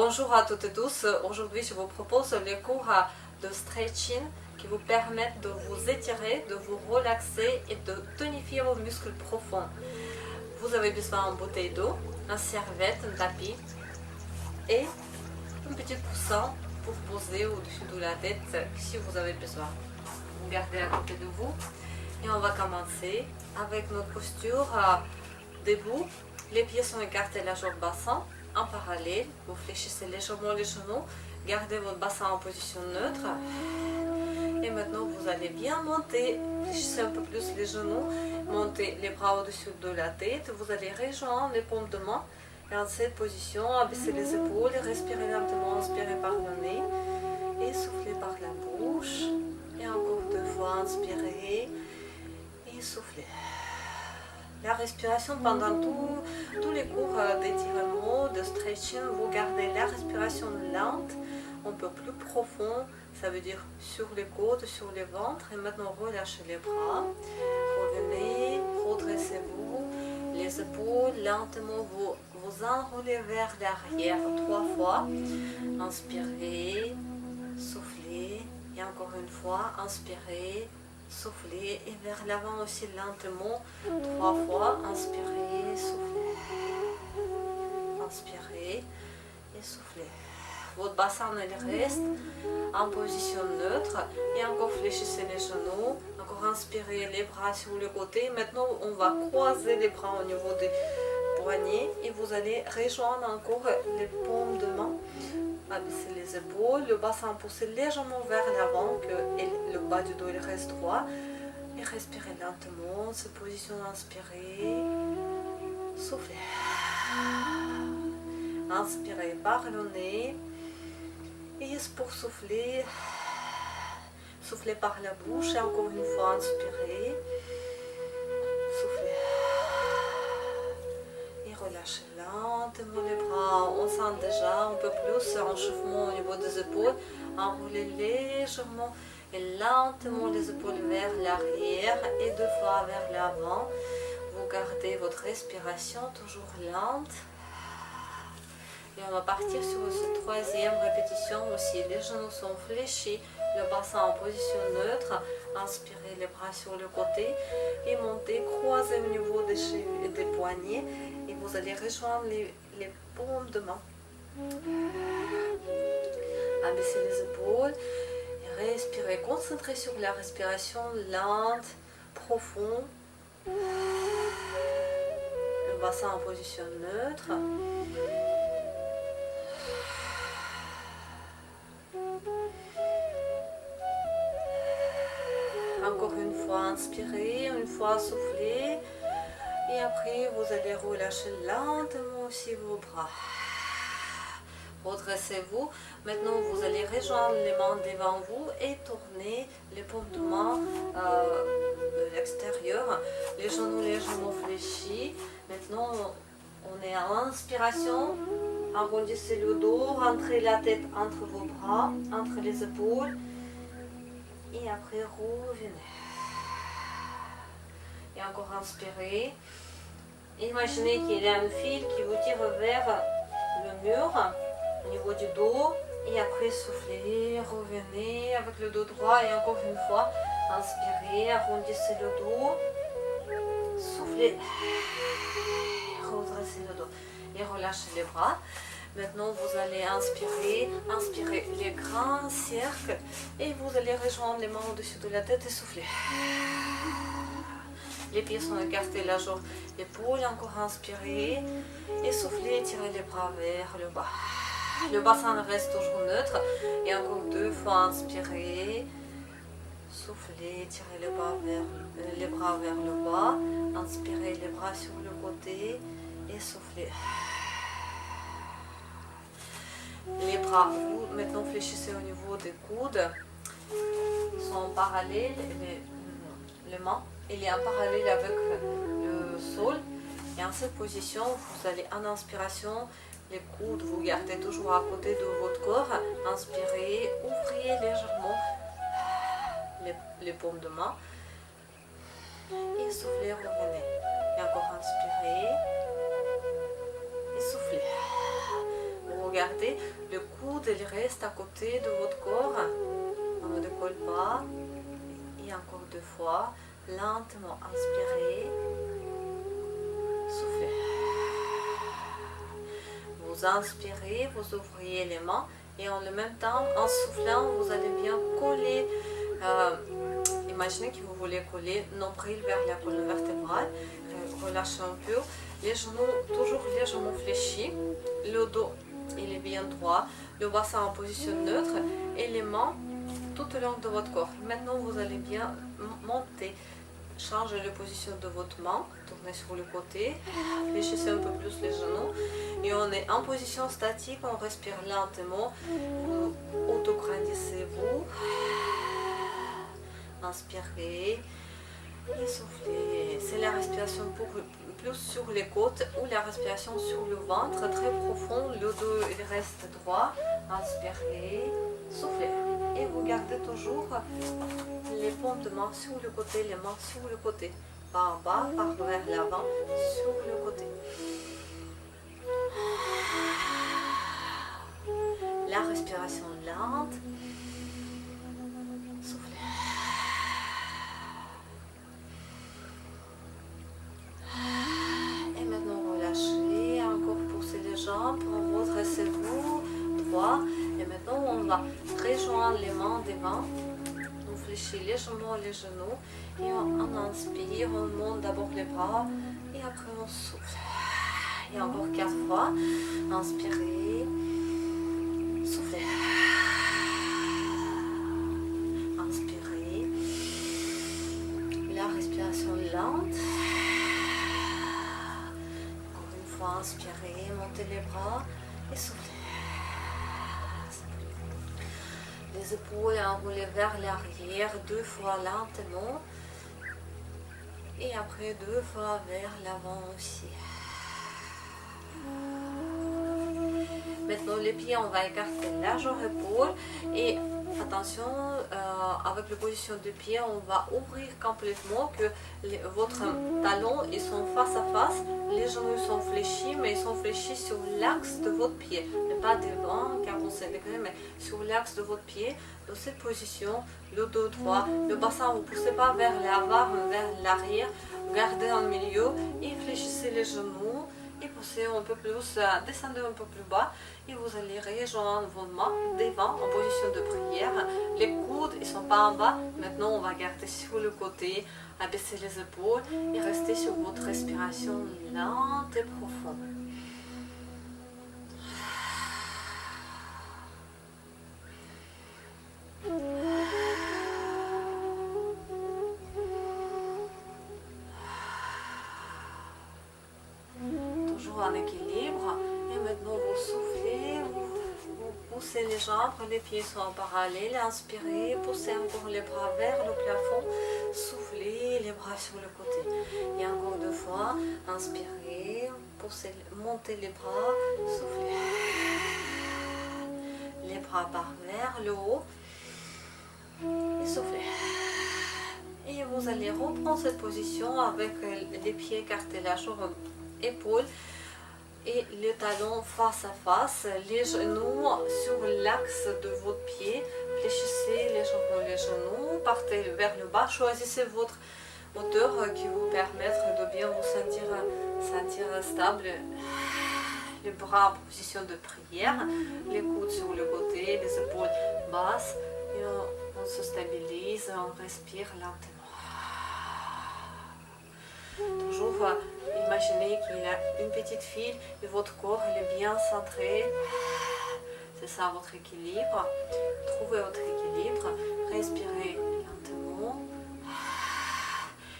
Bonjour à toutes et tous. Aujourd'hui, je vous propose les cours de stretching qui vous permettent de vous étirer, de vous relaxer et de tonifier vos muscles profonds. Vous avez besoin d'une bouteille d'eau, une serviette, un tapis et un petit coussin pour poser au-dessus de la tête si vous avez besoin. Vous gardez à côté de vous et on va commencer avec notre posture debout. Les pieds sont écartés largeur bassin. En parallèle, vous fléchissez légèrement les genoux, gardez votre bassin en position neutre. Et maintenant, vous allez bien monter, fléchissez un peu plus les genoux, montez les bras au-dessus de la tête. Vous allez rejoindre les paumes de main. Et en cette position, abaissez les épaules, respirez lentement, inspirez par le nez et soufflez par la bouche. Et encore deux fois, inspirez et soufflez. La respiration pendant tous les cours d'étirement, de stretching, vous gardez la respiration lente, un peu plus profond, ça veut dire sur les côtes, sur les ventres. Et maintenant, relâchez les bras, revenez, redressez-vous, les épaules, lentement, vous enroulez vers l'arrière 3 fois. Inspirez, soufflez, et encore une fois, inspirez. Soufflez et vers l'avant aussi lentement, 3 fois, inspirez, soufflez, inspirez et soufflez. Votre bassin il reste en position neutre et encore fléchissez les genoux, encore inspirez les bras sur le côté. Maintenant on va croiser les bras au niveau des poignets et vous allez rejoindre encore les paumes de main. Abaissez les épaules, le bassin poussez légèrement vers l'avant, que le bas du dos il reste droit. Et respirez lentement, cette position, inspirez, soufflez. Inspirez par le nez. Et pour souffler, soufflez par la bouche. Et encore une fois, inspirez, soufflez. Relâchez lentement les bras, on sent déjà un peu plus un chauffement au niveau des épaules. Enroulez légèrement et lentement les épaules vers l'arrière et 2 fois vers l'avant. Vous gardez votre respiration toujours lente. Et on va partir sur cette 3e répétition aussi. Les genoux sont fléchis, le bassin en position neutre. Inspirez les bras sur le côté et montez, croisez au niveau des poignets. Et vous allez rejoindre les paumes de main. Abaissez les épaules et respirez. Concentrez sur la respiration lente, profonde. Le bassin en position neutre. Encore une fois, inspirez, une fois soufflez. Et après, vous allez relâcher lentement aussi vos bras. Redressez-vous. Maintenant, vous allez rejoindre les mains devant vous et tourner les paumes de main de l'extérieur. Les genoux légèrement fléchis. Maintenant, on est à l'inspiration. Arrondissez le dos, rentrez la tête entre vos bras, entre les épaules. Et après, revenez. Et encore inspirez. Imaginez qu'il y a un fil qui vous tire vers le mur, au niveau du dos. Et après, soufflez, revenez avec le dos droit. Et encore une fois, inspirez, arrondissez le dos. Soufflez, redressez le dos. Et relâchez les bras. Maintenant, vous allez inspirer les grands cercles et vous allez rejoindre les mains au-dessus de la tête et souffler. Les pieds sont écartés, la jambe, l'épaule, encore inspirez et soufflez, tirez les bras vers le bas. Le bassin reste toujours neutre et encore 2 fois inspirez, soufflez, tirez les bras vers le bas, inspirez les bras sur le côté et soufflez. Les bras, vous maintenant fléchissez au niveau des coudes, ils sont en parallèle, les mains, il est en parallèle avec le sol. Et en cette position, vous allez en inspiration, les coudes, vous gardez toujours à côté de votre corps. Inspirez, ouvrez légèrement les paumes de main et soufflez, revenez. Et encore inspirez et soufflez. Vous regardez, il reste à côté de votre corps. On ne décolle pas. Et encore 2 fois. Lentement, inspirez. Soufflez. Vous inspirez, vous ouvrez les mains. Et en le même temps, en soufflant, vous allez bien coller. Imaginez que vous voulez coller nombril vers la colonne vertébrale. Relâchez un peu. Les genoux, toujours légèrement fléchis. Le dos, il est bien droit. Le bassin en position neutre. Et les mains tout au long de votre corps. Maintenant, vous allez bien monter. Changez la position de votre main. Tournez sur le côté. Fléchissez un peu plus les genoux. Et on est en position statique. On respire lentement. Vous autograndissez-vous. Inspirez et soufflez. C'est la respiration plus sur les côtes ou la respiration sur le ventre, très profond. Le dos il reste droit. Inspirez, soufflez. Et vous gardez toujours les paumes de main sur le côté, les mains sur le côté. Par bas, par vers l'avant, sur le côté. La respiration lente. Soufflez. Et maintenant relâchez, encore poussez les jambes, redressez-vous droit. Et maintenant on va rejoindre les mains devant. On fléchit légèrement les genoux et on inspire, on monte d'abord les bras et après on souffle. Et encore 4 fois. Inspirez, soufflez. Inspirez. La respiration lente. Encore une fois, inspirez, montez les bras et soufflez. Les épaules enroulées vers l'arrière, 2 fois lentement. Et après 2 fois vers l'avant aussi. Maintenant les pieds, on va écarter largeur épaule et attention, avec la position du pied, on va ouvrir complètement que votre talon ils sont face à face, les genoux sont fléchis, mais ils sont fléchis sur l'axe de votre pied, mais pas devant 45 degrés, mais sur l'axe de votre pied. Dans cette position, le dos droit, le bassin, vous ne poussez pas vers l'avant, vers l'arrière, gardez en milieu et fléchissez les genoux. Et poussez un peu plus, descendez un peu plus bas et vous allez rejoindre vos mains devant en position de prière. Les coudes ils sont pas en bas. Maintenant on va garder sur le côté, abaisser les épaules et rester sur votre respiration lente et profonde. En équilibre et maintenant vous soufflez, vous poussez les jambes, les pieds sont en parallèle, inspirez, poussez encore les bras vers le plafond, soufflez les bras sur le côté et encore 2 fois, inspirez, poussez, montez les bras, soufflez, les bras par vers le haut et soufflez. Et vous allez reprendre cette position avec les pieds écartés, la jambe, épaules et les talons face à face, les genoux sur l'axe de votre pied, fléchissez légèrement les genoux, partez vers le bas, choisissez votre hauteur qui vous permettra de bien vous sentir stable, les bras en position de prière, les coudes sur le côté, les épaules basses, et on se stabilise, on respire lentement. Toujours imaginez qu'il y a une petite file et votre corps il est bien centré. C'est ça votre équilibre. Trouvez votre équilibre. Respirez lentement.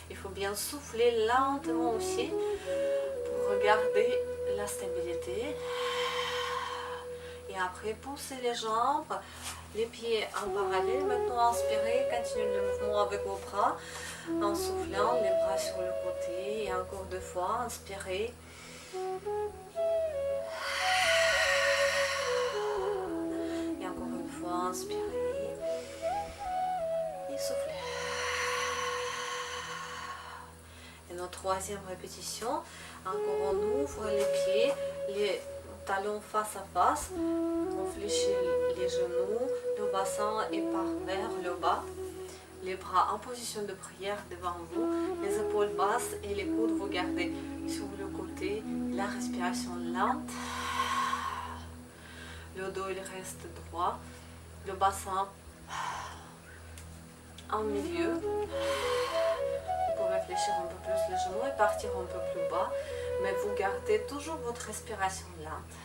Il faut bien souffler lentement aussi pour garder la stabilité. Et après, poussez les jambes, les pieds en parallèle. Maintenant, inspirez, continuez le mouvement avec vos bras. En soufflant, les bras sur le côté. Et encore 2 fois, inspirez. Et encore une fois, inspirez. Et soufflez. Et notre 3e répétition. Encore on ouvre les pieds. talons face à face. On fléchit les genoux, le bassin est par vers le bas. Les bras en position de prière devant vous, les épaules basses et les coudes vous gardez sur le côté, la respiration lente. Le dos il reste droit, le bassin en milieu. Vous pouvez fléchir un peu plus les genoux et partir un peu plus bas, mais vous gardez toujours votre respiration lente.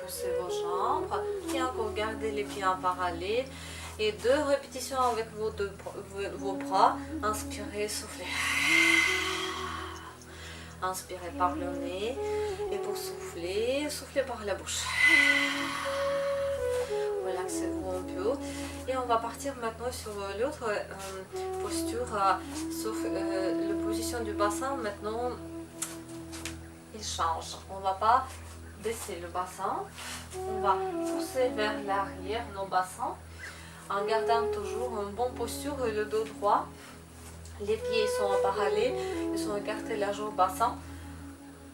Poussez vos jambes et encore gardez les pieds en parallèle et 2 répétitions avec vos bras. Inspirez, soufflez. Inspirez par le nez et pour souffler, soufflez par la bouche. Relaxez-vous un peu et on va partir maintenant sur l'autre posture, sauf la position du bassin maintenant il change. On va pas baisser le bassin, on va pousser vers l'arrière nos bassins en gardant toujours une bonne posture et le dos droit. Les pieds sont en parallèle, ils sont écartés largement au bassin.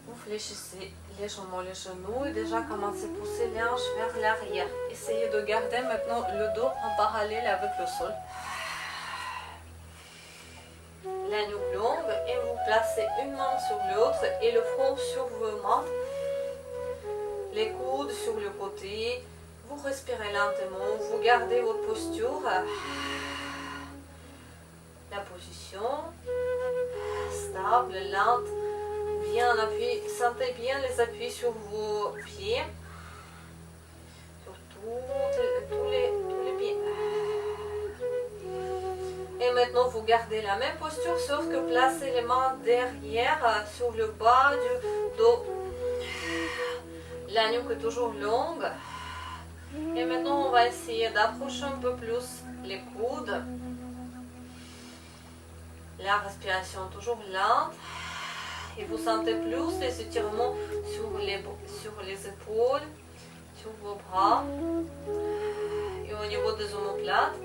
Vous fléchissez légèrement les genoux et déjà commencez à pousser les hanches vers l'arrière. Essayez de garder maintenant le dos en parallèle avec le sol. La nuque longue et vous placez une main sur l'autre et le front sur vos mains. Les coudes sur le côté, vous respirez lentement, vous gardez votre posture, la position stable, lente, bien appuyé, sentez bien les appuis sur vos pieds, sur tous les pieds. Et maintenant vous gardez la même posture, sauf que placez les mains derrière sur le bas du dos. La nuque est toujours longue. Et maintenant, on va essayer d'approcher un peu plus les coudes. La respiration toujours lente. Et vous sentez plus les étirements sur les épaules, sur vos bras et au niveau des omoplates.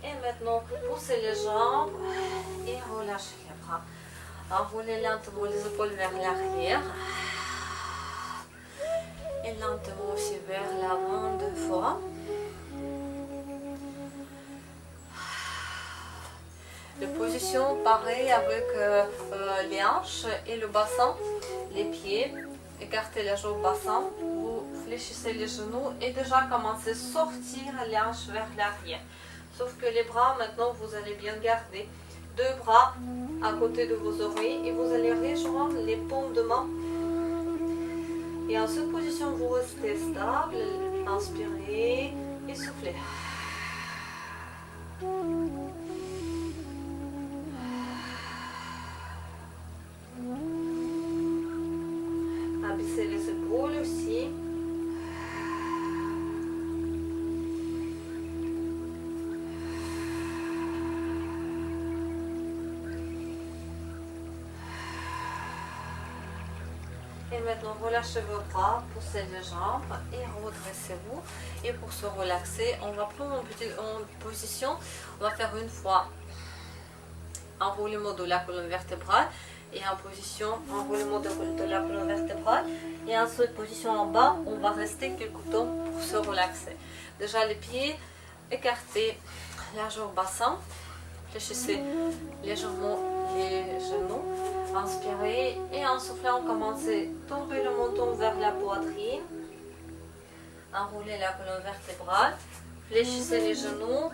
Et maintenant, poussez les jambes et relâchez les bras. Enroulez lentement les épaules vers l'arrière. Et lentement aussi vers l'avant 2 fois. La position pareille avec les hanches et le bassin, les pieds. Écartez les jambes au bassin. Vous fléchissez les genoux et déjà commencez à sortir les hanches vers l'arrière. Sauf que les bras, maintenant, vous allez bien garder 2 bras à côté de vos oreilles et vous allez rejoindre les paumes de main. Et en cette position, vous restez stable, inspirez et soufflez. Abaissez les épaules aussi. Et maintenant, relâchez vos bras, poussez les jambes et redressez-vous. Et pour se relaxer, on va prendre en position. On va faire une fois enroulement de la colonne vertébrale et en position enroulement de la colonne vertébrale. Et en cette position en bas, on va rester quelques temps pour se relaxer. Déjà les pieds écartés, largeur bassin. Fléchissez légèrement les genoux. Inspirez et en soufflant, commencez à tomber le menton vers la poitrine. Enroulez la colonne vertébrale. Fléchissez les genoux.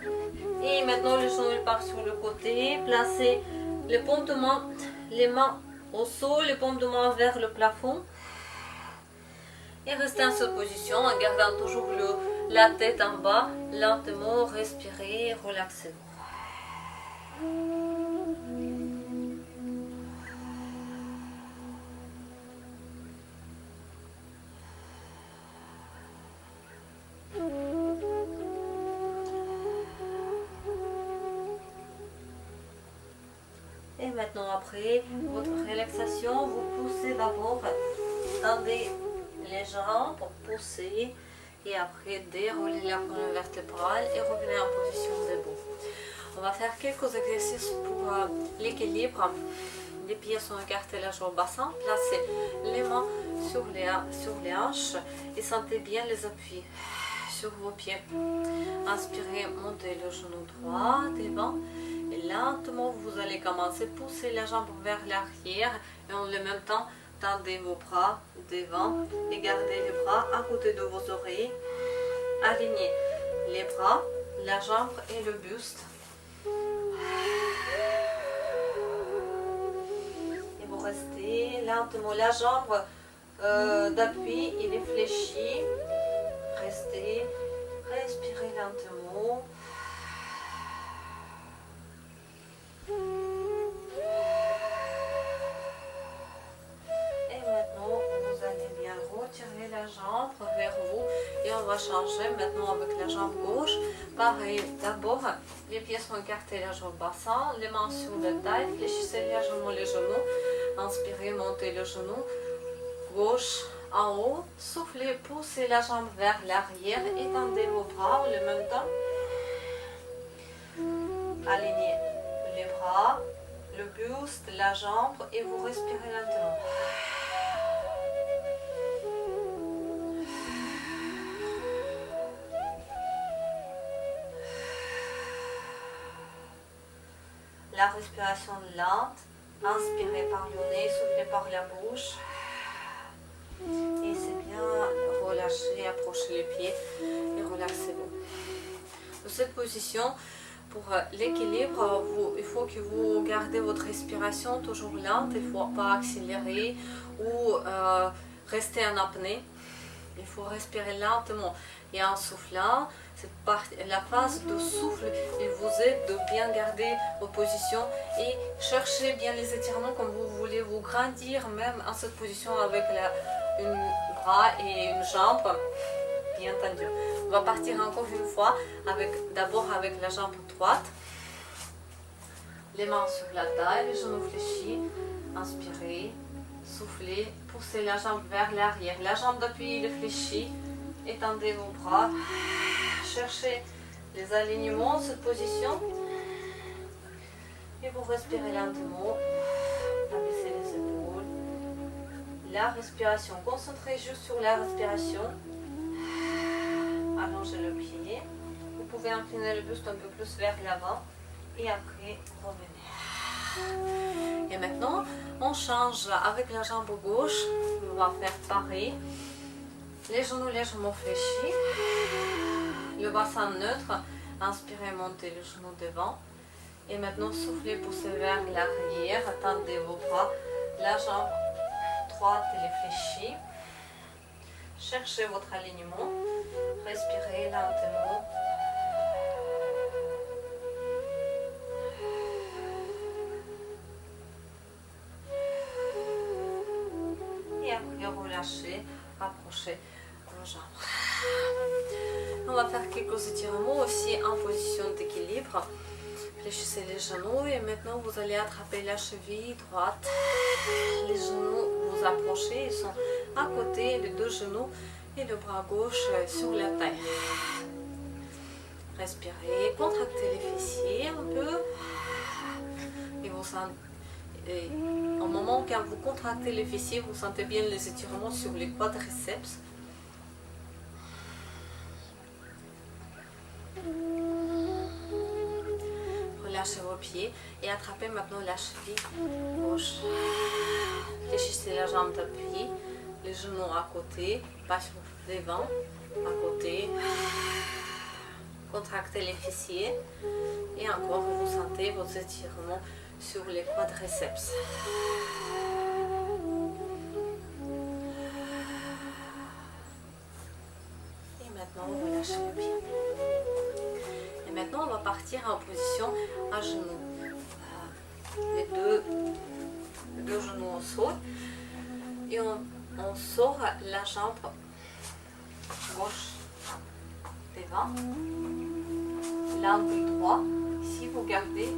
Et maintenant, les genoux partent sur le côté. Placez les paumes de main, les mains au sol, les paumes de main vers le plafond. Et restez en cette position en gardant toujours la tête en bas. Lentement, respirez, relaxez-vous. Et maintenant, après votre relaxation, vous poussez d'abord, tendez les jambes pour pousser Et après, déroulez la colonne vertébrale et revenez en position debout. On va faire quelques exercices pour l'équilibre. Les pieds sont écartés largement au bassin. Placez les mains sur les hanches et sentez bien les appuis sur vos pieds. Inspirez, montez le genou droit devant. Et lentement, vous allez commencer à pousser la jambe vers l'arrière. Et en même temps, tendez vos bras devant et gardez les bras à côté de vos oreilles. Alignez les bras, la jambe et le buste. Et vous restez lentement. La jambe d'appui, il est fléchi. Restez, respirez lentement. Tirez la jambe vers vous et on va changer maintenant avec la jambe gauche. Pareil, d'abord les pieds sont écartés largement au bassin, les mains sur la taille, fléchissez légèrement les genoux, inspirez, montez le genou gauche en haut, soufflez, poussez la jambe vers l'arrière, étendez vos bras en même temps, alignez les bras, le buste, la jambe et vous respirez lentement. La respiration lente, inspirez par le nez, soufflez par la bouche. Et c'est bien, relâchez, approchez les pieds et relaxez-vous. Dans cette position, pour l'équilibre, il faut que vous gardez votre respiration toujours lente, il ne faut pas accélérer ou rester en apnée. Il faut respirer lentement et en soufflant. La phase de souffle, il vous aide de bien garder vos positions et cherchez bien les étirements comme vous voulez vous grandir même en cette position avec un bras et une jambe bien tendue. On va partir encore une fois d'abord avec la jambe droite, les mains sur la taille, les genoux fléchis, inspirez, soufflez, poussez la jambe vers l'arrière, la jambe d'appui est fléchie, étendez vos bras. Cherchez les alignements, cette position. Et vous respirez lentement. Abaissez les épaules. La respiration. Concentrez juste sur la respiration. Allongez le pied. Vous pouvez incliner le buste un peu plus vers l'avant. Et après, revenez. Et maintenant, on change avec la jambe gauche. On va faire pareil. Les genoux légèrement fléchis. Le bassin neutre, inspirez, montez le genou devant. Et maintenant, soufflez, poussez vers l'arrière, tendez vos bras. La jambe droite, elle est fléchie. Cherchez votre alignement. Respirez lentement. Et après, relâchez, rapprochez vos jambes. On va faire quelques étirements aussi en position d'équilibre. Fléchissez les genoux et maintenant vous allez attraper la cheville droite. Les genoux, vous approchez, ils sont à côté, les deux genoux et le bras gauche sur la taille. Respirez, contractez les fessiers un peu. Et vous sentez, au moment quand vous contractez les fessiers, vous sentez bien les étirements sur les quadriceps. Relâchez vos pieds et attrapez maintenant la cheville gauche. Fléchissez la jambe d'appui, les genoux à côté, pas sur devant, à côté. Contractez les fessiers et encore vous sentez vos étirements sur les quadriceps. Et maintenant vous relâchez le pied. Et maintenant, on va partir en position à genoux. Les deux genoux au sol. Et on sort la jambe gauche devant. L'angle droit. Ici, vous gardez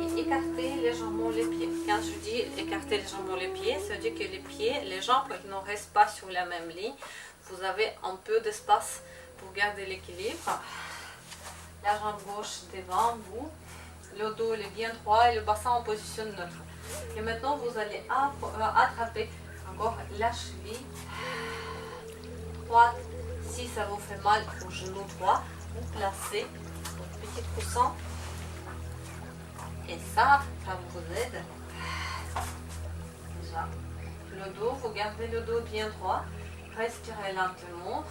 et écartez légèrement les pieds. Quand je dis écarter légèrement les pieds, ça veut dire que les pieds, les jambes ne restent pas sur la même ligne. Vous avez un peu d'espace pour garder l'équilibre. La jambe gauche devant vous. Le dos il est bien droit et le bassin en position neutre. Et maintenant, vous allez attraper encore la cheville droite. Si ça vous fait mal au genou droit, vous placez votre petit coussin. Et ça vous aide. Déjà, le dos, vous gardez le dos bien droit. Respirez lentement.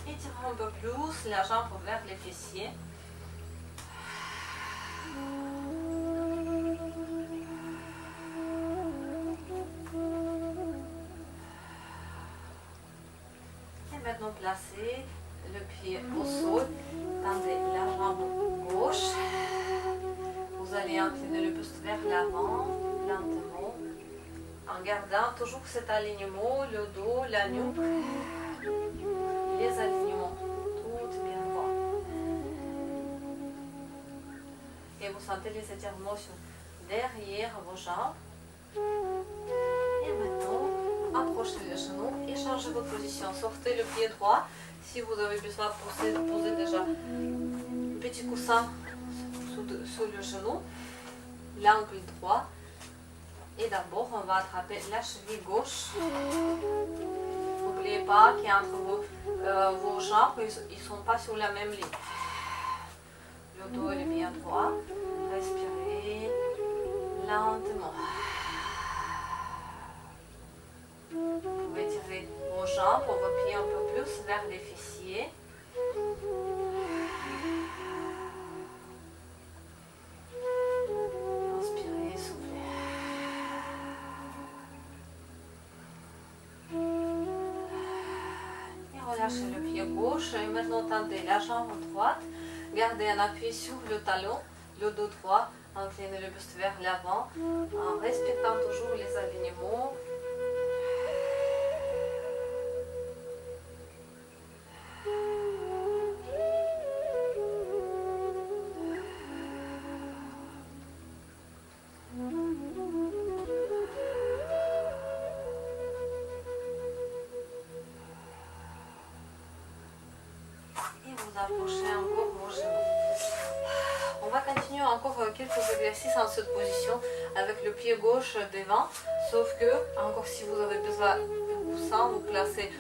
Étirez un peu plus la jambe vers les fessiers. Et maintenant, placez le pied au sol. Tendez la jambe gauche. Vous allez incliner le buste vers l'avant, lentement, en gardant toujours cet alignement, le dos, la nuque, les alignements, tout bien droit. Et vous sentez les étirements derrière vos jambes. Et maintenant, approchez les genoux et changez votre position. Sortez le pied droit. Si vous avez besoin de poser déjà un petit coussin sous le genou, l'angle droit. Et d'abord, on va attraper la cheville gauche. N'oubliez pas qu'entre vos jambes, ils ne sont pas sur la même ligne. Le dos est bien droit. Respirez lentement. Vous pouvez tirer vos jambes, vos pieds un peu plus vers les fessiers. Inspirez, soufflez. Et relâchez le pied gauche. Et maintenant, tendez la jambe droite. Gardez un appui sur le talon, le dos droit. Inclinez le buste vers l'avant en respectant toujours les alignements. Approchez encore vos genoux. On va continuer encore quelques exercices en cette position avec le pied gauche devant, sauf que, encore si vous avez besoin d'un coussin, vous placez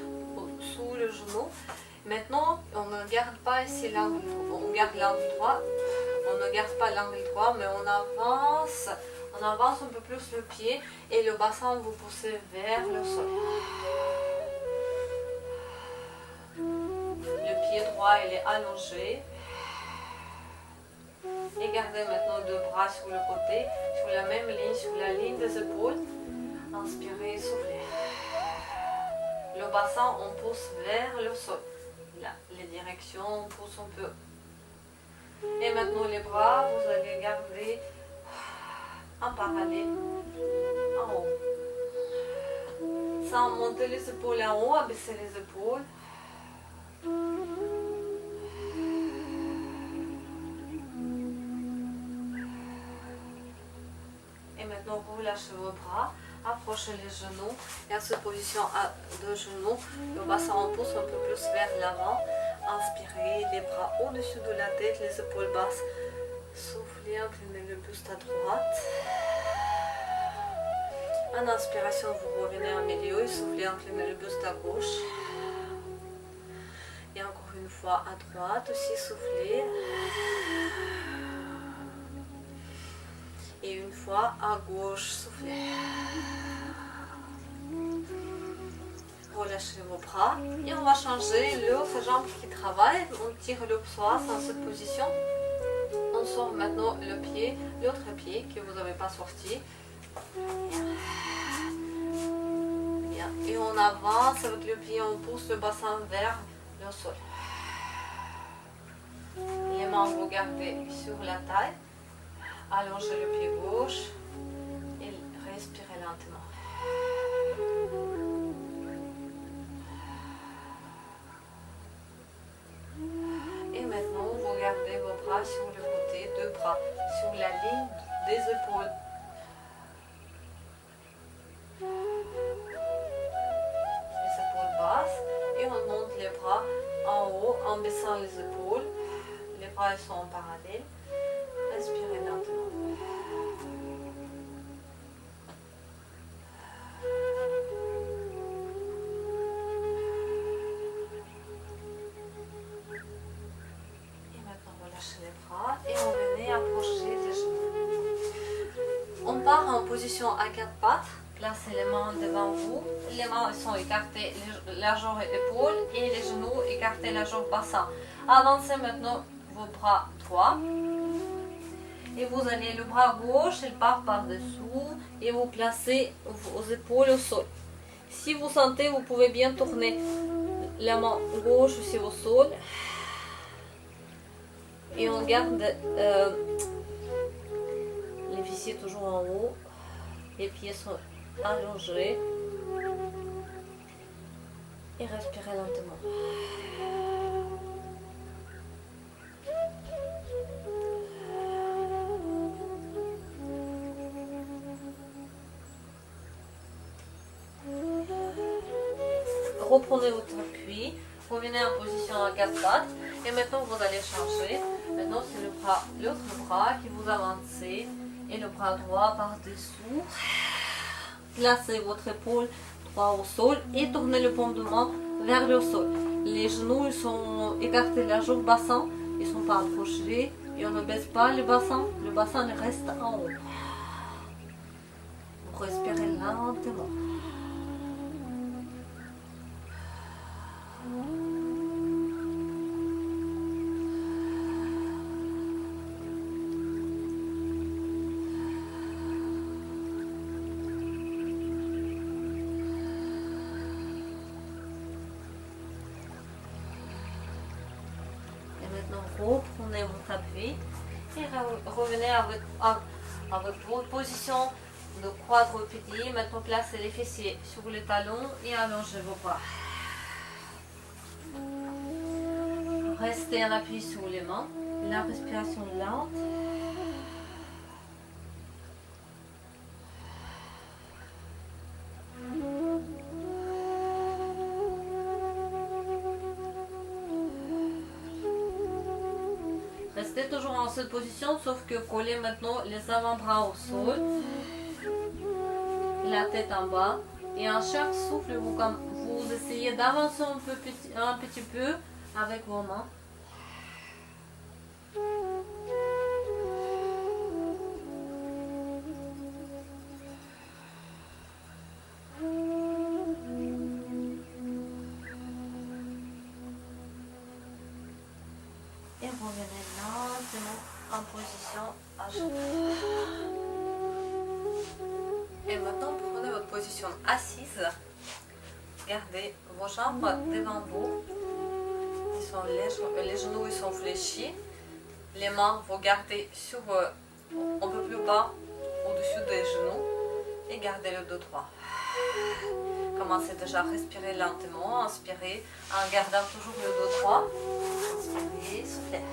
sous le genou. Maintenant, on ne garde pas ici l'angle, on garde l'angle droit, on ne garde pas l'angle droit, mais on avance un peu plus le pied et le bassin vous poussez vers le sol. Le pied droit il est allongé. Et gardez maintenant deux bras sur le côté, sur la même ligne, sur la ligne des épaules. Inspirez, soufflez. Le bassin, on pousse vers le sol. Là, les directions, on pousse un peu. Et maintenant les bras, vous allez garder en parallèle, en haut. Sans monter les épaules en haut, abaisser les épaules. Et maintenant, relâchez vos bras, approchez les genoux. Et à cette position de genoux, le bassin on pousse un peu plus vers l'avant. Inspirez, les bras au-dessus de la tête, les épaules basses. Soufflez, inclinez le buste à droite. En inspiration, vous revenez en milieu et soufflez, inclinez le buste à gauche. Et encore une fois à droite aussi, soufflez. Et une fois à gauche, soufflez. Relâchez vos bras. Et on va changer l'autre jambe qui travaille. On tire le psoas dans cette position. On sort maintenant le pied, l'autre pied que vous n'avez pas sorti. Bien. Et on avance avec le pied, on pousse le bassin vers le sol. Les mains, vous gardez sur la taille. Allongez le pied gauche et respirez lentement. Et maintenant, vous gardez vos bras sur le côté, deux bras sur la ligne des épaules. Les épaules basses et on monte les bras en en baissant les épaules. Les bras ils sont en parallèle. Respirez lentement. Et maintenant, relâchez les bras et on venait approcher les genoux. On part en position à quatre pattes. Placez les mains devant vous. Les mains sont écartées, largeur épaule et les genoux écartés, largeur bassin. Avancez maintenant vos bras droits. Et vous allez le bras gauche, il part par-dessous et vous placez vos épaules au sol. Si vous sentez, vous pouvez bien tourner la main gauche aussi au sol. Et on garde les fessiers toujours en haut. Les pieds sont allongés. Et respirez lentement. Reprenez votre appui, revenez en position à quatre pattes et maintenant vous allez changer. Maintenant c'est l'autre bras qui vous avancez et le bras droit par-dessous. Placez votre épaule droite au sol et tournez le paume de main vers le sol. Les genoux ils sont écartés largeur bassin, ils ne sont pas approchés et on ne baisse pas le bassin reste en haut. Vous respirez lentement. Reprenez votre appui et revenez avec votre position de quadrupédie. Maintenant placez les fessiers sur les talons et allongez vos bras. Restez en appui sur les mains. La respiration lente. Restez toujours en cette position, sauf que collez maintenant les avant-bras au sol, la tête en bas, et à chaque souffle, vous essayez d'avancer un petit peu avec vos mains. Et revenez lentement en position à genoux. Et maintenant, prenez votre position assise. Gardez vos jambes devant vous. Les genoux ils sont fléchis. Les mains, vous gardez sur un peu plus bas, au-dessus des genoux. Et gardez le dos droit. Commencez déjà à respirer lentement. Inspirez en gardant toujours le dos droit. Inspirez, soufflez.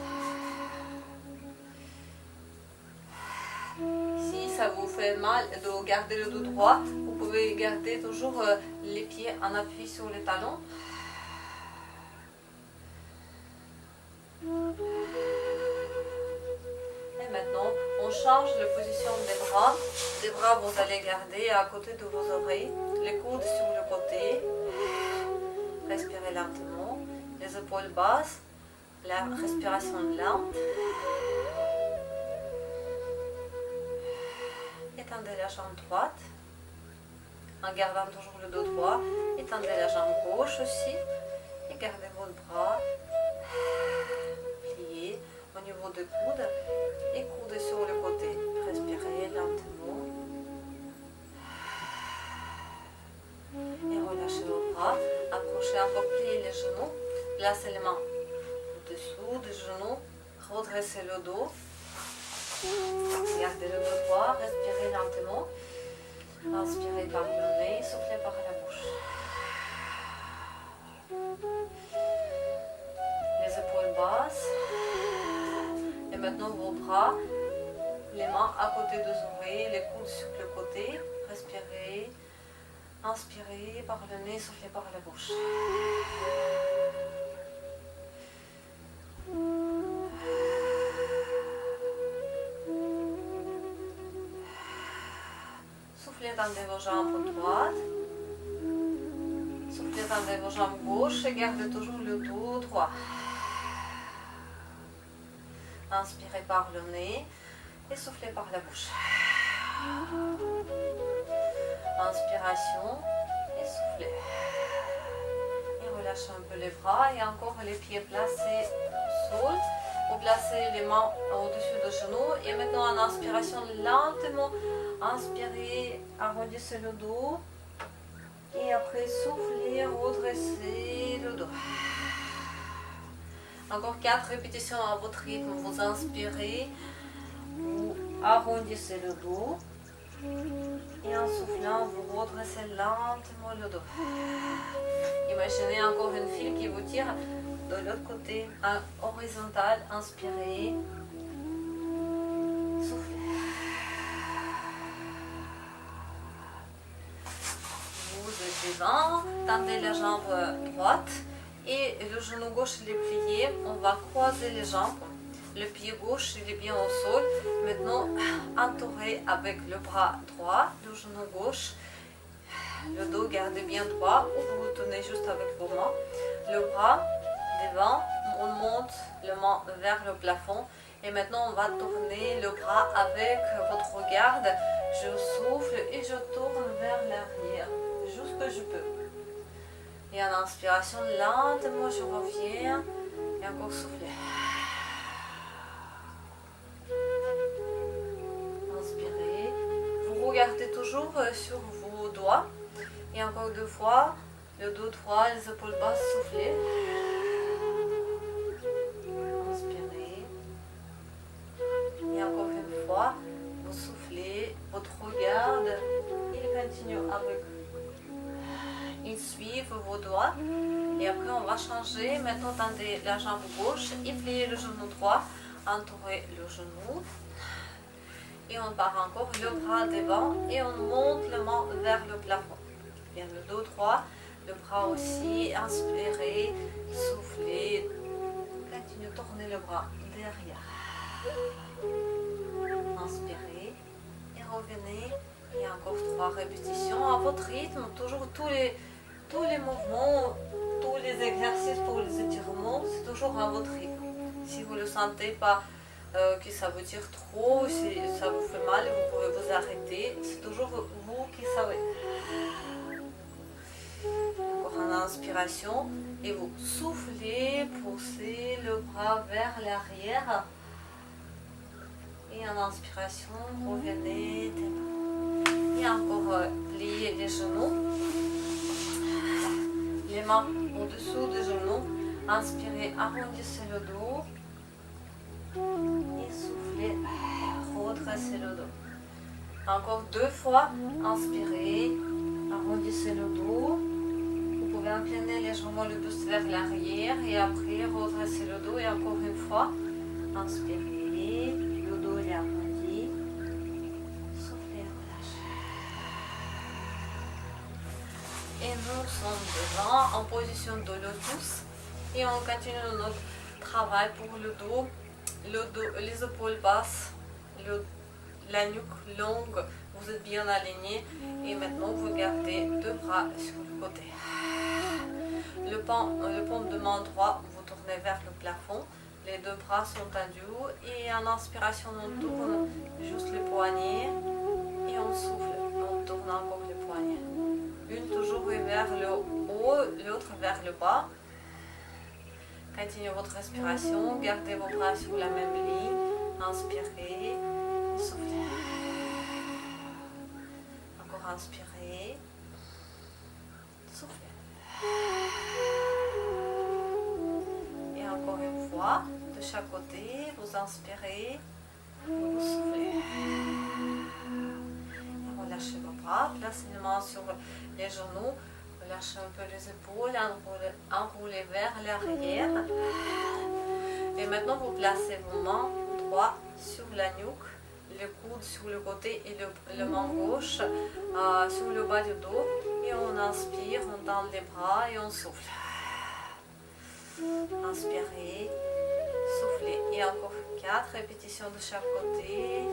Si ça vous fait mal de garder le dos droit, vous pouvez garder toujours les pieds en appui sur les talons. Et maintenant, on change de position des bras. Les bras, vous allez garder à côté de vos oreilles. Les coudes sur le côté. Respirez lentement. Les épaules basses. La respiration lente. Étendez la jambe droite. En gardant toujours le dos droit. Étendez la jambe gauche aussi. Et gardez votre bras plié au niveau des coudes. Et coudes sur le côté. Respirez lentement. Et relâchez vos bras. Accrochez un peu plus les genoux. Placez les mains au-dessous des genoux. Redressez le dos. Gardez le dos droit. Respirez lentement. Inspirez par le nez. Soufflez par la bouche. Les épaules basses. Et maintenant vos bras. Les mains à côté des oreilles. Les coudes sur le côté. Respirez. Inspirez par le nez, soufflez par la bouche. Soufflez, tendez vos jambes droites. Soufflez, tendez vos jambes gauches et gardez toujours le dos droit. Inspirez par le nez et soufflez par la bouche. Inspiration et soufflez. Et relâchez un peu les bras et encore les pieds placés au sol. Vous placez les mains au-dessus des genoux et maintenant en inspiration lentement, inspirez, arrondissez le dos et après soufflez, redressez le dos. Encore 4 répétitions à votre rythme, vous inspirez, vous arrondissez le dos et en soufflant, vous redressez lentement le dos. Imaginez encore une file qui vous tire de l'autre côté, horizontal, inspirez, soufflez. Vous êtes devant, tendez la jambe droite et le genou gauche il est plié. On va croiser les jambes. Le pied gauche il est bien au sol. Maintenant, entourez avec le bras droit, le genou gauche. Le dos gardez bien droit ou vous tenez juste avec vos mains. Le bras devant, on monte le main vers le plafond et maintenant on va tourner le bras avec votre garde. Je souffle et je tourne vers l'arrière, juste que je peux. Et en inspiration, lentement je reviens et encore souffler. Inspirez. Vous regardez toujours sur vos doigts et encore 2 fois, le dos droit, les épaules basses, soufflez. Vous soufflez, votre regard, il continue avec, il suit vos doigts et après on va changer, maintenant tendez la jambe gauche et pliez le genou droit, entourez le genou et on part encore le bras devant et on monte le main vers le plafond. Bien le dos droit, le bras aussi, inspirez, soufflez, continuez, tournez le bras derrière. Inspirez et revenez. Et encore 3 répétitions à votre rythme. Toujours tous les mouvements, tous les exercices pour les étirements, c'est toujours à votre rythme. Si vous ne le sentez pas que ça vous tire trop, si ça vous fait mal, vous pouvez vous arrêter. C'est toujours vous qui savez. Encore une inspiration et vous soufflez, poussez le bras vers l'arrière. Et en inspiration, revenez. Et encore pliez les genoux. Les mains au-dessous des genoux. Inspirez, arrondissez le dos. Et soufflez, redressez le dos. Encore 2 fois. Inspirez, arrondissez le dos. Vous pouvez incliner légèrement le buste vers l'arrière. Et après, redressez le dos. Et encore une fois. Inspirez. Arrondi, soufflez, relâchez. Et nous sommes devant en position de lotus et on continue notre travail pour le dos, les épaules basses, la nuque longue, vous êtes bien aligné et maintenant vous gardez 2 bras sur le côté. Le paume de main droit, vous tournez vers le plafond. Les 2 bras sont tendus et en inspiration on tourne juste les poignets et on souffle, on tourne encore les poignets. Une toujours vers le haut, l'autre vers le bas. Continuez votre respiration, gardez vos bras sur la même ligne, inspirez, soufflez. Encore inspirez, soufflez. Et encore une fois, de chaque côté, vous inspirez, vous soufflez. Et relâchez vos bras, placez les mains sur les genoux, relâchez un peu les épaules, enroulez vers l'arrière. Et maintenant, vous placez vos mains droites sur la nuque, les coudes sur le côté et le main gauche sur le bas du dos. Et on inspire, on tend les bras et on souffle. Inspirez, soufflez. Et encore 4 répétitions de chaque côté.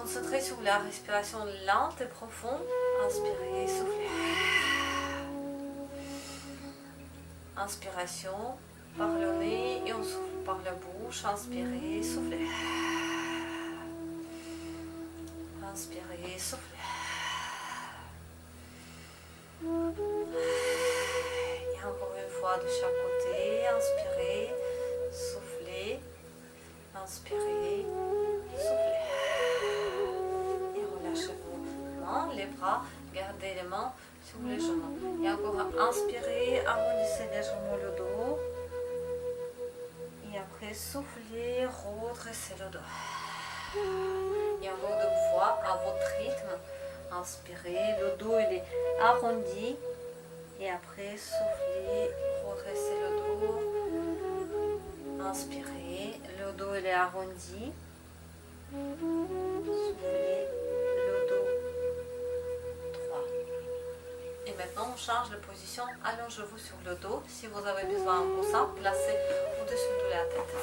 Concentrez sur la respiration lente et profonde. Inspirez, soufflez. Inspiration par le nez et on souffle par la bouche. Inspirez, soufflez. Inspirez, soufflez. Et encore une fois de chaque côté. Inspirez, soufflez. Inspirez, soufflez. Et relâchez vos mains, les bras. Gardez les mains sur les genoux. Et encore inspirez, arrondissez légèrement le dos. Et après soufflez, redressez le dos. Et encore deux fois à votre rythme. Inspirez, le dos il est arrondi. Et après soufflez, redressez le dos. Inspirez, le dos il est arrondi. Soufflez, le dos droit. Et maintenant on change de position. Allongez-vous sur le dos. Si vous avez besoin d'un coussin, placez au-dessus de la tête.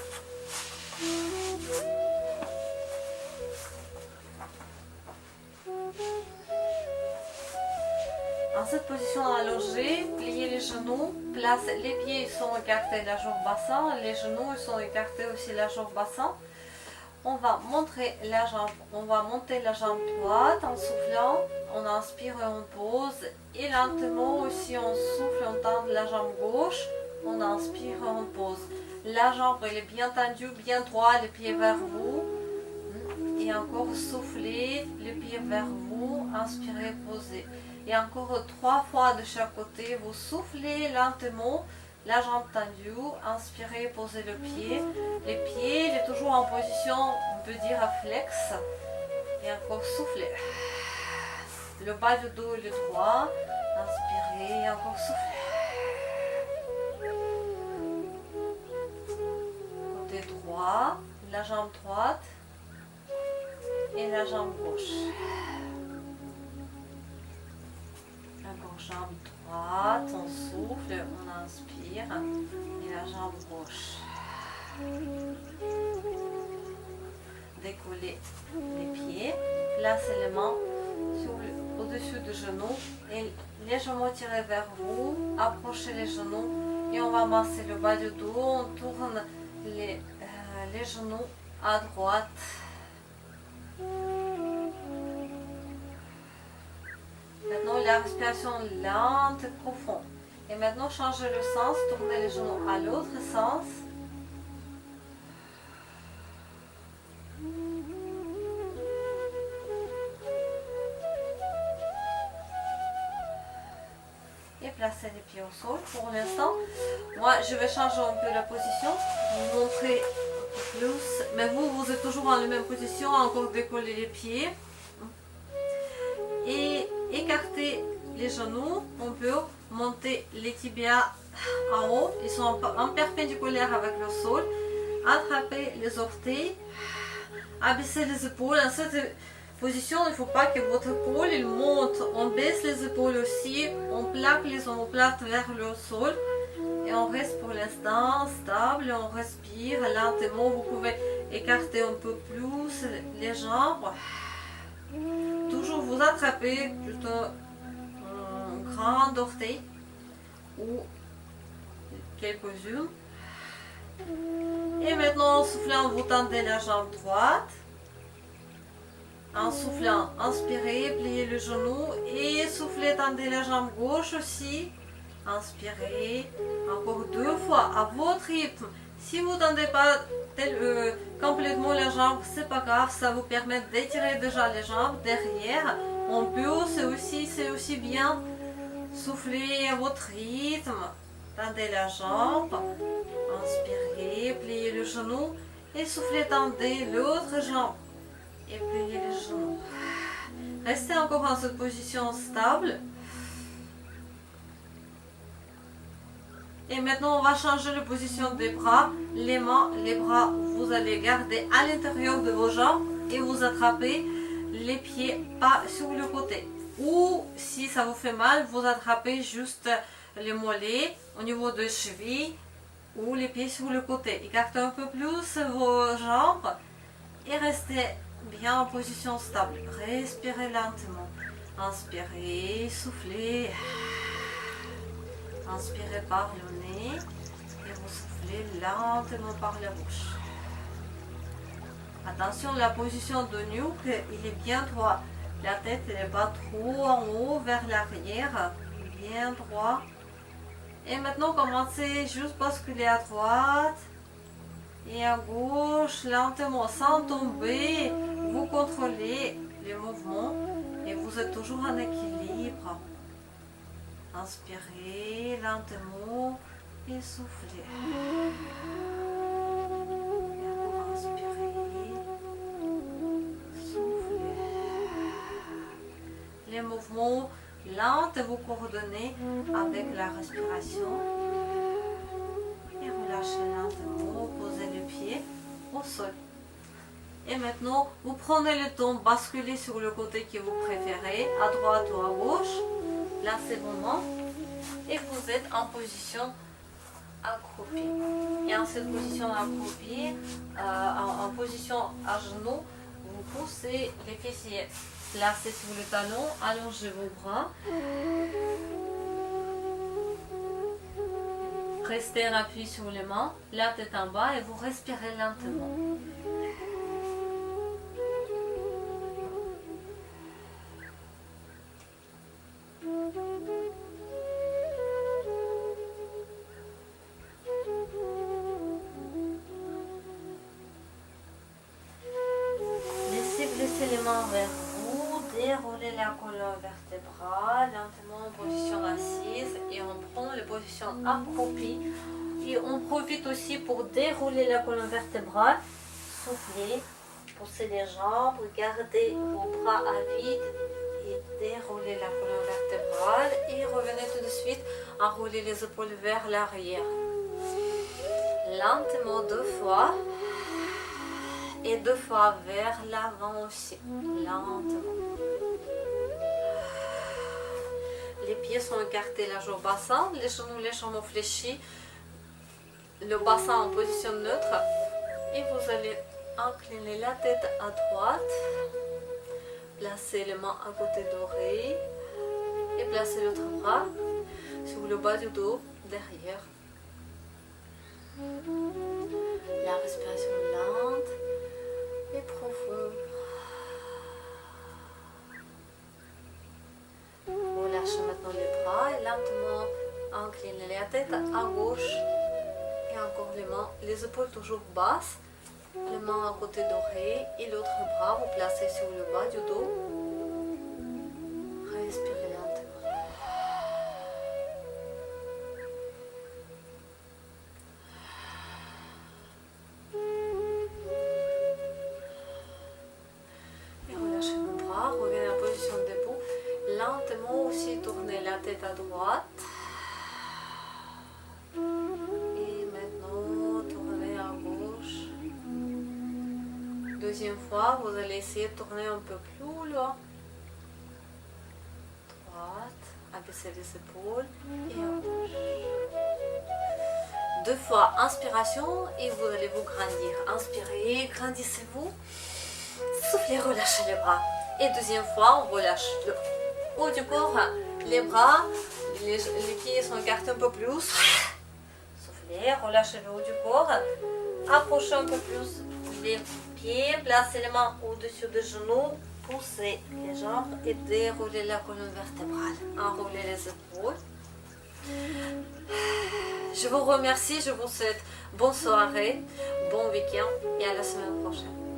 Dans cette position allongée, pliez les genoux, les pieds sont écartés, la jambe bassin, les genoux sont écartés aussi, la jambe bassin. On va monter la jambe droite en soufflant, on inspire et on pose, et lentement aussi on souffle, on tend la jambe gauche, on inspire et on pose. La jambe elle est bien tendue, bien droit, les pieds vers vous. Et encore soufflez, les pieds vers vous, inspirez, posez. Et encore 3 fois de chaque côté, vous soufflez lentement, la jambe tendue, inspirez, posez le pied. Les pieds, il est toujours en position, on peut dire à flex. Et encore soufflez. Le bas du dos il est droit, inspirez, et encore soufflez. Côté droit, la jambe droite et la jambe gauche. Encore jambe droite, on souffle, on inspire, et la jambe gauche. Décollez les pieds, placez les mains au-dessus du genou et légèrement tirez vers vous, approchez les genoux et on va masser le bas du dos, on tourne les genoux à droite. Maintenant la respiration lente et profonde. Et maintenant changez le sens, tournez les genoux à l'autre sens. Et placez les pieds au sol pour l'instant. Moi je vais changer un peu la position, vous montrer un peu plus. Mais vous êtes toujours dans la même position, encore décoller les pieds. Et écarter les genoux, on peut monter les tibias en haut, ils sont en perpendiculaire avec le sol, attraper les orteils, abaisser les épaules. Dans cette position, il ne faut pas que votre épaule il monte, on baisse les épaules aussi, on plaque les omoplates vers le sol et on reste pour l'instant stable, on respire lentement, vous pouvez écarter un peu plus les jambes. Toujours vous attrapez plutôt un grand orteil ou quelques-unes. Et maintenant en soufflant, vous tendez la jambe droite. En soufflant, inspirez, pliez le genou et soufflez, tendez la jambe gauche aussi. Inspirez, encore 2 fois à votre rythme. Si vous ne tendez pas complètement la jambe, c'est pas grave, ça vous permet d'étirer déjà les jambes derrière. On peut, c'est aussi bien. Soufflez à votre rythme, tendez la jambe, inspirez, pliez le genou et soufflez, tendez l'autre jambe et pliez les genoux. Restez encore dans cette position stable. Et maintenant, on va changer la position des bras. Les mains, les bras, vous allez garder à l'intérieur de vos jambes et vous attrapez les pieds pas sur le côté. Ou si ça vous fait mal, vous attrapez juste les mollets au niveau des chevilles ou les pieds sur le côté. Écartez un peu plus vos jambes et restez bien en position stable. Respirez lentement. Inspirez, soufflez. Inspirez par le nez et vous soufflez lentement par la bouche. Attention, la position de nuque, il est bien droit. La tête n'est pas trop en haut vers l'arrière. Bien droit. Et maintenant, commencez juste basculer à droite et à gauche, lentement, sans tomber. Vous contrôlez les mouvements et vous êtes toujours en équilibre. Inspirez lentement et soufflez. Et encore inspirez, soufflez. Les mouvements lents et vous coordonnez avec la respiration. Et relâchez lentement, posez le pied au sol. Et maintenant, vous prenez le temps, basculez sur le côté que vous préférez, à droite ou à gauche. Là, c'est le moment. Et vous êtes en position accroupie. Et en cette position accroupie, en position à genoux, vous poussez les fessiers. Placez sur le talon, allongez vos bras. Restez en appui sur les mains, la tête en bas et vous respirez lentement. Laissez glisser les mains vers vous, déroulez la colonne vertébrale, lentement en position assise et on prend les positions accroupies. Et on profite aussi pour dérouler la colonne vertébrale, soufflez, poussez les jambes, gardez vos bras à vide et déroulez la colonne vertébrale et revenez tout de suite à rouler les épaules vers l'arrière. Lentement 2 fois. Et 2 fois vers l'avant aussi, lentement. Les pieds sont écartés, la jambe bassin, les genoux légèrement fléchis, le bassin en position neutre. Et vous allez incliner la tête à droite, placer les mains à côté d'oreille et placer l'autre bras sur le bas du dos, derrière. La respiration lente et profonde. Relâchez maintenant les bras et lentement inclinez la tête à gauche et encore les mains, les épaules toujours basses, les mains à côté d'oreille et l'autre bras vous placez sur le bas du dos. Respirez lentement. Et relâchez vos bras, revenez en position debout. Lentement aussi tournez la tête à droite. Et maintenant tournez à gauche. Deuxième fois, vous allez essayer de tourner un peu plus loin. Droite, abaissez les épaules et à gauche. 2 fois inspiration et vous allez vous grandir. Inspirez, grandissez-vous. Soufflez, relâchez les bras. Et deuxième fois, on relâche le haut du corps, les bras, les pieds sont écartés un peu plus. Soufflez, relâchez le haut du corps. Approchez un peu plus les pieds, placez les mains au-dessus des genoux, poussez les jambes et déroulez la colonne vertébrale. Enroulez les épaules. Je vous remercie, je vous souhaite bonne soirée, bon week-end et à la semaine prochaine.